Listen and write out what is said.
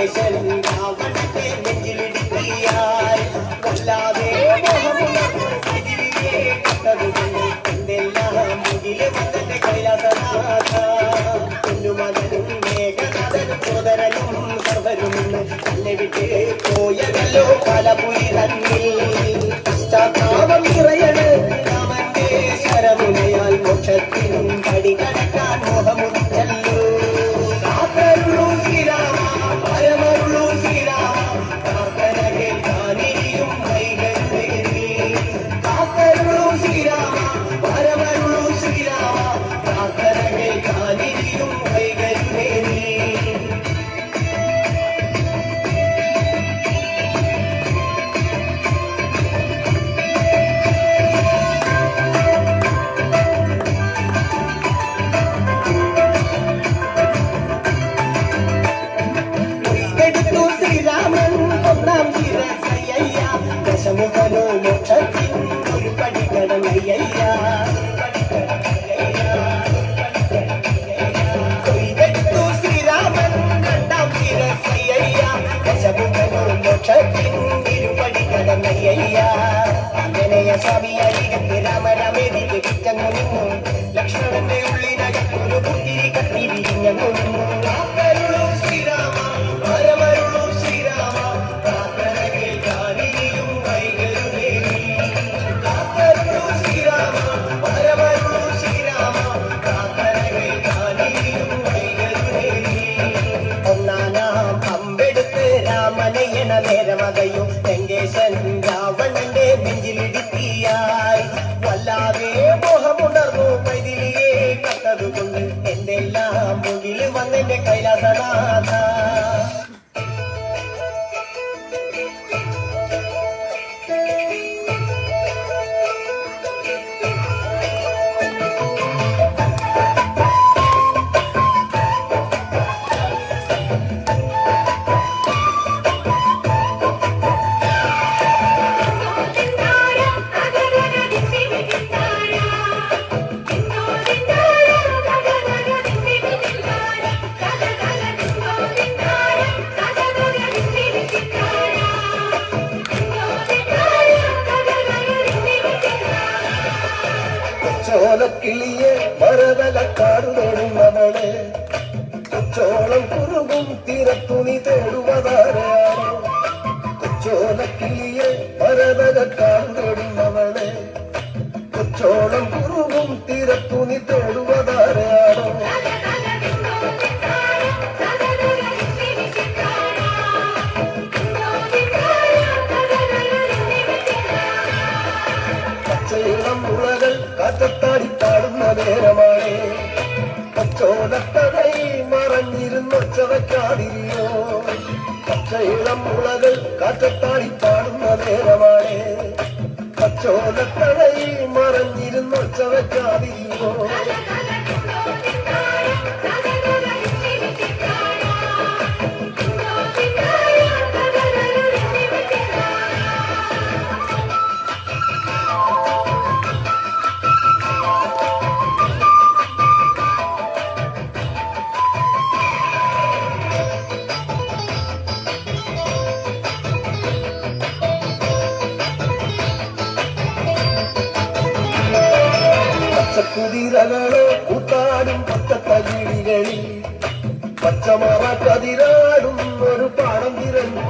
ലങ്കേശൻ രാവണന്റെ നെഞ്ചിലിടുക്കിയായി വല്ലാതെ എന്തെല്ലാം മുകില് വന്നെ കൈലാസനാഥ പൊന്നുമകനും മേഘനാഥനും സോദരനും സർവരും തന്നെ വിട്ട് പോയതല്ലോ പലപുരി തന്നിൽ പശ്ചാത്താപം നിറയണ് രാമന്റെ ശരമുനയാൽ മോക്ഷത്തിനും പടി കടക്കാൻ മോഹമുറ്റല്ലോ കാത്തരുളൂ ശ്രീരാമ പരമരുളൂ ശ്രീരാമ പ്രാർത്ഥന കേൾക്കാനിരിയും കൈകരുളേറി കാത്തരുളൂ ശ്രീരാമ പരമരുളൂ ശ്രീരാമ പ്രാർത്ഥന കേൾക്കാനിരിയും കൈകരുളേറി ശ്രീരാമൻ ഒന്നാം ശിരസയ്യ ദശമുഖനോ മോക്ഷത്തിൻ ഒരു പടി കടന്നയ്യ ശ്രീരാമൻ രണ്ടാം ശിരസയ്യ ദശമുഖനോ മോക്ഷത്തിൻ ഇരുപടി കടന്നയ്യ അനയ സ്വാമി അരികത്ത് രാമരാമേതിക്ക് വിറ്റങ്ങു നിന്നു ലക്ഷ്മണന്റെ ഉള്ളിനകത്തൊരു പുത്തിരി കത്തി വിരിഞ്ഞു ശ്രീരാമ പരമരുളൂ ശ്രീരാമ പ്രാർത്ഥന കേൾക്കാനിരിയും കൈകരുളേറി കാത്തരുളൂ ശ്രീരാമ പരമരുളൂ ശ്രീരാമ പ്രാർത്ഥന കേൾക്കാനിരിയും കൈകരുളേറി ഒന്നാനാം അമ്പെടുത്ത് രാമനയണ നേരമകയും ലങ്കേശൻ രാവണന്റെ നെഞ്ചിലിടുക്കിയായി വല്ലാതെ മോഹമുണർന്നു മൈഥിലിയെ കത്തതുകൊണ്ട് എന്തെല്ലാം മുകില് വന്നെന്റെ കൈലാസനാഥ ചോലക്കിളിയെ മരതലക്കാടു തേടുന്നവളെ കൊച്ചോളം കുറുകും തീരത്തുണി തേടുവതാരാണോ കൊച്ചോലക്കിളിയെ മരതലക്കാടു തേടുന്നവളെ കൊച്ചോളം കുറുകും തീരത്തുണി തേടുവതാരാണോ പച്ചയിളം മുളകൾ കാറ്റത്താടി പാടുന്ന നേരമാണ് പച്ചോലത്തടൈ മറഞ്ഞിരുന്നൊച്ചവയ്ക്കാതിരിയോ പച്ചയിളം മുളകൾ കാറ്റത്താടി പാടുന്ന നേരമാണ് പച്ചോലത്തടൈ മറഞ്ഞിരുന്നൊച്ചവയ്ക്കാതിരിയോ പച്ചക്കുതിരകളോ കൂത്താടും പച്ചത്തകിളികളിൽ പച്ചമറ കതിരാടും ഒരു പാടം തിരഞ്ഞു